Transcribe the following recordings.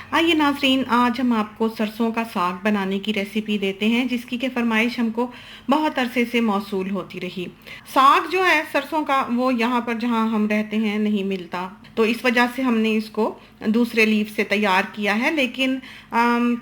आइए नाज़रीन, आज हम आपको सरसों का साग बनाने की रेसिपी देते हैं जिसकी के फरमाइश हमको बहुत अरसे से मौसूल होती रही। साग जो है सरसों का वो यहाँ पर जहाँ हम रहते हैं नहीं मिलता, तो इस वजह से हमने इसको दूसरे लीफ से तैयार किया है। लेकिन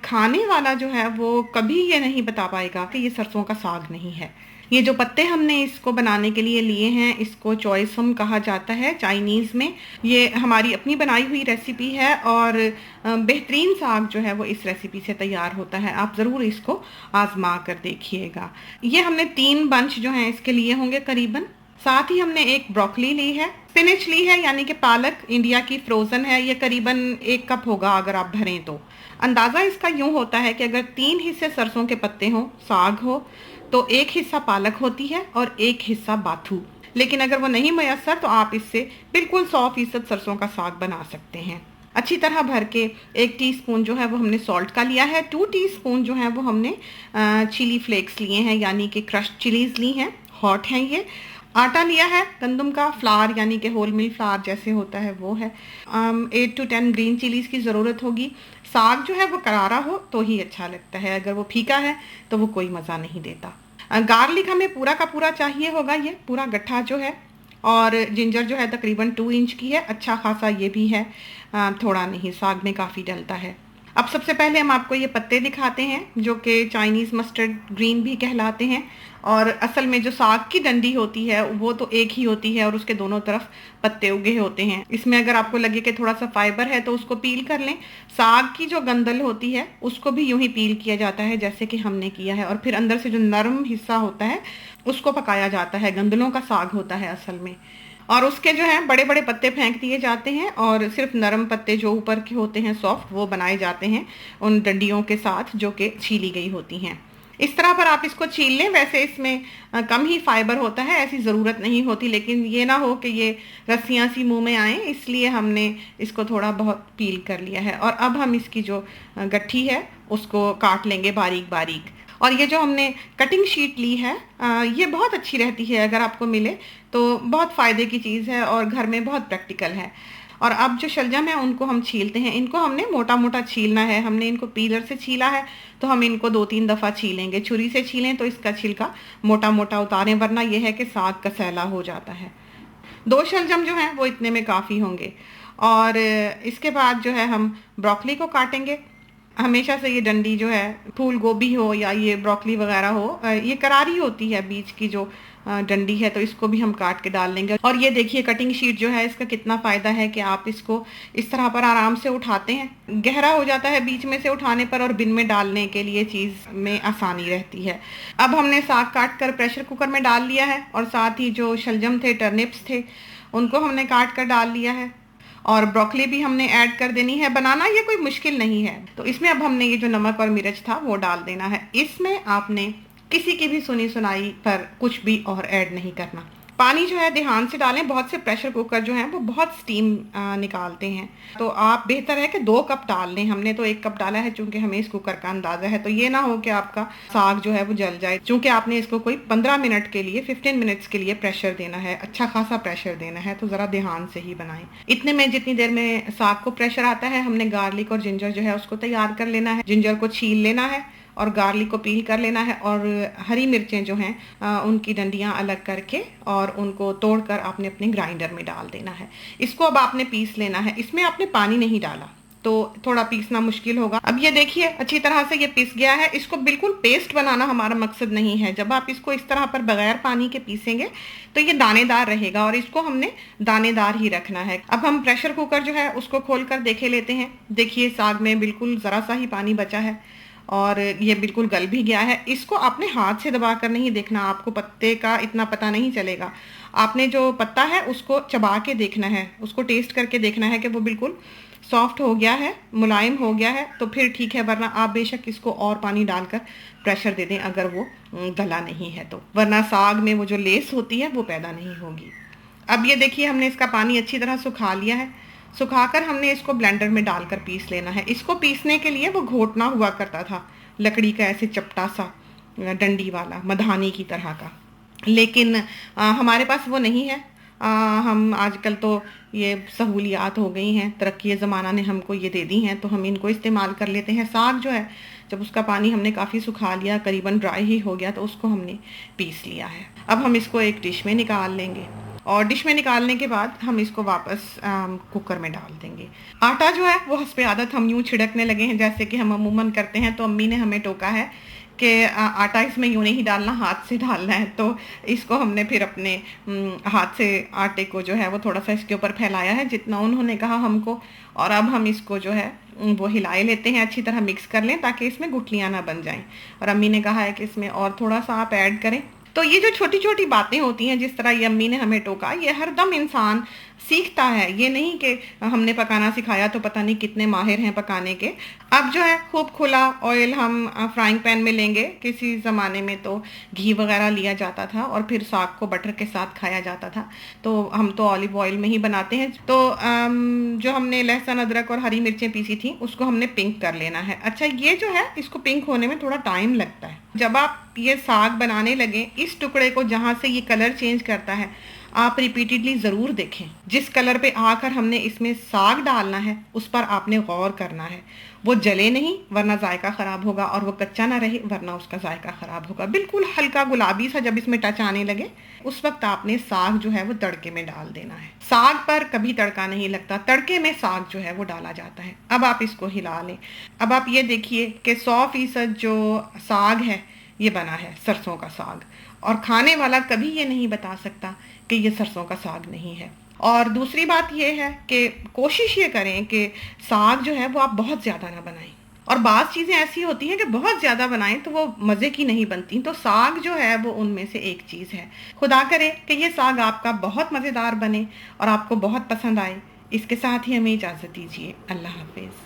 खाने वाला जो है वो कभी ये नहीं बता पाएगा कि ये सरसों का साग नहीं है। ये जो पत्ते हमने इसको बनाने के लिए लिए हैं, इसको चॉइसम कहा जाता है चाइनीज़ में। ये हमारी अपनी बनाई हुई रेसिपी है और बेहतरीन साग जो है वो इस रेसिपी से तैयार होता है। आप ज़रूर इसको आजमा कर देखिएगा। ये हमने 3 बंच जो हैं इसके लिए होंगे करीबन। साथ ही हमने एक ब्रोकली ली है, स्पिनच ली है यानी कि पालक, इंडिया की फ्रोज़न है। ये करीबन 1 कप होगा अगर आप भरें तो। अंदाज़ा इसका यूँ होता है कि अगर 3 हिस्से सरसों के पत्ते हों, साग हो, तो 1 हिस्सा पालक होती है और 1 हिस्सा बाथू। लेकिन अगर वो नहीं मैसर तो आप इससे बिल्कुल 100% सरसों का साग बना सकते हैं। अच्छी तरह भर के 1 टीस्पून जो है वो हमने सॉल्ट का लिया है। 2 टीस्पून जो है वो हमने चिली फ्लेक्स लिए हैं यानी कि क्रश्ड चिलीज ली हैं, हॉट हैं ये। आटा लिया है गंदम का, फ्लावर यानी कि होल मिल फ्लावर जैसे होता है वो है। 8 to 10 ग्रीन चिलीज़ की ज़रूरत होगी। साग जो है वो करारा हो तो ही अच्छा लगता है, अगर वो फीका है तो वो कोई मज़ा नहीं देता। गार्लिक हमें पूरा का पूरा चाहिए होगा, ये पूरा गट्ठा जो है। और जिंजर जो है तकरीबन 2 इंच की है, अच्छा खासा ये भी है, थोड़ा नहीं, साग में काफ़ी डलता है। अब सबसे पहले हम आपको ये पत्ते दिखाते हैं जो कि चाइनीज़ मस्टर्ड ग्रीन भी कहलाते हैं। और असल में जो साग की डंडी होती है वो तो एक ही होती है और उसके दोनों तरफ पत्ते उगे होते हैं। इसमें अगर आपको लगे कि थोड़ा सा फाइबर है तो उसको पील कर लें। साग की जो गंदल होती है उसको भी यूं ही पील किया जाता है जैसे कि हमने किया है, और फिर अंदर से जो नरम हिस्सा होता है उसको पकाया जाता है। गंदलों का साग होता है असल में। और उसके जो है बड़े बड़े पत्ते फेंक दिए जाते हैं और सिर्फ नरम पत्ते जो ऊपर के होते हैं सॉफ्ट, वो बनाए जाते हैं उन डंडियों के साथ जो कि छीली गई होती हैं। इस तरह पर आप इसको छील लें। वैसे इसमें कम ही फाइबर होता है, ऐसी ज़रूरत नहीं होती, लेकिन ये ना हो कि ये रस्सियाँ सी मुंह में आएँ, इसलिए हमने इसको थोड़ा बहुत पील कर लिया है। और अब हम इसकी जो गट्ठी है उसको काट लेंगे बारीक बारीक। और ये जो हमने कटिंग शीट ली है ये बहुत अच्छी रहती है, अगर आपको मिले तो बहुत फ़ायदे की चीज़ है और घर में बहुत प्रैक्टिकल है। और अब जो शलजम है उनको हम छीलते हैं। इनको हमने मोटा मोटा छीलना है, हमने इनको पीलर से छीला है तो हम इनको 2-3 दफ़ा छीलेंगे। छुरी से छीलें तो इसका छिलका मोटा मोटा उतारें, वरना यह है कि साग कसैला हो जाता है। 2 शलजम जो हैं वो इतने में काफ़ी होंगे। और इसके बाद जो है हम ब्रोकली को काटेंगे। हमेशा से ये डंडी जो है, फूल गोभी हो या ये ब्रोकली वगैरह हो, ये करारी होती है बीच की जो डंडी है, तो इसको भी हम काट के डाल लेंगे। और ये देखिए कटिंग शीट जो है इसका कितना फ़ायदा है कि आप इसको इस तरह पर आराम से उठाते हैं, गहरा हो जाता है बीच में से उठाने पर और बिन में डालने के लिए चीज़ में आसानी रहती है। अब हमने साग काट कर प्रेशर कुकर में डाल लिया है और साथ ही जो शलजम थे, टर्निप्स थे, उनको हमने काट कर डाल लिया है। और ब्रोकली भी हमने ऐड कर देनी है। बनाना ये कोई मुश्किल नहीं है। तो इसमें अब हमने ये जो नमक और मिर्च था वो डाल देना है। इसमें आपने किसी की भी सुनी सुनाई पर कुछ भी और ऐड नहीं करना। पानी जो है ध्यान से डालें, बहुत से प्रेशर कुकर जो हैं वो बहुत स्टीम निकालते हैं, तो आप बेहतर है कि 2 कप डाल लें। हमने तो 1 कप डाला है चूंकि हमें इस कुकर का अंदाजा है, तो ये ना हो कि आपका साग जो है वो जल जाए। चूंकि आपने इसको कोई 15 मिनट के लिए, 15 मिनट्स के लिए प्रेशर देना है, अच्छा खासा प्रेशर देना है, तो ज़रा ध्यान से ही बनाएं। इतने में जितनी देर में साग को प्रेशर आता है हमने गार्लिक और जिंजर जो है उसको तैयार कर लेना है। जिंजर को छील लेना है और गार्लिक को पील कर लेना है। और हरी मिर्चें जो हैं उनकी डंडियां अलग करके और उनको तोड़कर आपने अपने ग्राइंडर में डाल देना है। इसको अब आपने पीस लेना है। इसमें आपने पानी नहीं डाला तो थोड़ा पीसना मुश्किल होगा। अब ये देखिए अच्छी तरह से ये पीस गया है। इसको बिल्कुल पेस्ट बनाना हमारा मकसद नहीं है। जब आप इसको इस तरह पर बगैर पानी के पीसेंगे तो ये दानेदार रहेगा और इसको हमने दानेदार ही रखना है। अब हम प्रेशर कुकर जो है उसको खोल कर देखे लेते हैं। देखिए साग में बिल्कुल ज़रा सा ही पानी बचा है और ये बिल्कुल गल भी गया है। इसको आपने हाथ से दबा कर नहीं देखना, आपको पत्ते का इतना पता नहीं चलेगा। आपने जो पत्ता है उसको चबा के देखना है, उसको टेस्ट करके देखना है कि वो बिल्कुल सॉफ्ट हो गया है, मुलायम हो गया है, तो फिर ठीक है, वरना आप बेशक इसको और पानी डालकर प्रेशर दे दें अगर वो गला नहीं है तो, वरना साग में वो जो लेस होती है वो पैदा नहीं होगी। अब ये देखिए हमने इसका पानी अच्छी तरह सुखा लिया है। सुखाकर हमने इसको ब्लेंडर में डालकर पीस लेना है। इसको पीसने के लिए वो घोटना हुआ करता था, लकड़ी का ऐसे चपटा सा डंडी वाला, मधानी की तरह का, लेकिन हमारे पास वो नहीं है। हम आजकल तो ये सहूलियात हो गई हैं, तरक्की ज़माना ने हमको ये दे दी हैं, तो हम इनको इस्तेमाल कर लेते हैं। साग जो है, जब उसका पानी हमने काफ़ी सुखा लिया, करीबन ड्राई ही हो गया, तो उसको हमने पीस लिया है। अब हम इसको एक डिश में निकाल लेंगे और डिश में निकालने के बाद हम इसको वापस कुकर में डाल देंगे। आटा जो है वो हस्बे आदत हम यूँ छिड़कने लगे हैं जैसे कि हम अमूमन करते हैं। तो अम्मी ने हमें टोका है कि आटा इसमें यूँ नहीं डालना, हाथ से डालना है। तो इसको हमने फिर अपने हाथ से आटे को जो है वो थोड़ा सा इसके ऊपर फैलाया है जितना उन्होंने कहा हमको, और अब हम इसको जो है वो हिलाए लेते हैं, अच्छी तरह मिक्स कर लें ताकि इसमें गुठलियाँ ना बन जाएं। और अम्मी ने कहा है कि इसमें और थोड़ा सा आप ऐड करें। तो ये जो छोटी छोटी बातें होती हैं, जिस तरह ये अम्मी ने हमें टोका, ये हरदम इंसान सीखता है। ये नहीं कि हमने पकाना सिखाया तो पता नहीं कितने माहिर हैं पकाने के। अब जो है खूब खुला ऑयल हम फ्राइंग पैन में लेंगे। किसी ज़माने में तो घी वगैरह लिया जाता था और फिर साग को बटर के साथ खाया जाता था, तो हम तो ऑलिव ऑयल में ही बनाते हैं। तो जो हमने लहसुन अदरक और हरी मिर्चें पीसी थी उसको हमने पिंक कर लेना है। अच्छा, ये जो है इसको पिंक होने में थोड़ा टाइम लगता है। जब आप ये साग बनाने लगे, इस टुकड़े को जहाँ से ये कलर चेंज करता है आप रिपीटेडली ज़रूर देखें। जिस कलर पे आकर हमने इसमें साग डालना है उस पर आपने गौर करना है। वो जले नहीं वरना जायका ख़राब होगा, और वो कच्चा ना रहे वरना उसका जायका ख़राब होगा। बिल्कुल हल्का गुलाबी सा जब इसमें टच आने लगे उस वक्त आपने साग जो है वो तड़के में डाल देना है। साग पर कभी तड़का नहीं लगता, तड़के में साग जो है वो डाला जाता है। अब आप इसको हिला लें। अब आप ये देखिए कि 100% जो साग है ये बना है सरसों का साग, और खाने वाला कभी ये नहीं बता सकता कि ये सरसों का साग नहीं है। और दूसरी बात ये है कि कोशिश ये करें कि साग जो है वो आप बहुत ज़्यादा ना बनाएं। और बाज़ चीज़ें ऐसी होती हैं कि बहुत ज़्यादा बनाएं तो वो मज़े की नहीं बनती, तो साग जो है वो उनमें से एक चीज़ है। खुदा करे कि ये साग आपका बहुत मज़ेदार बने और आपको बहुत पसंद आए। इसके साथ ही हमें इजाज़त दीजिए। अल्लाह हाफिज़।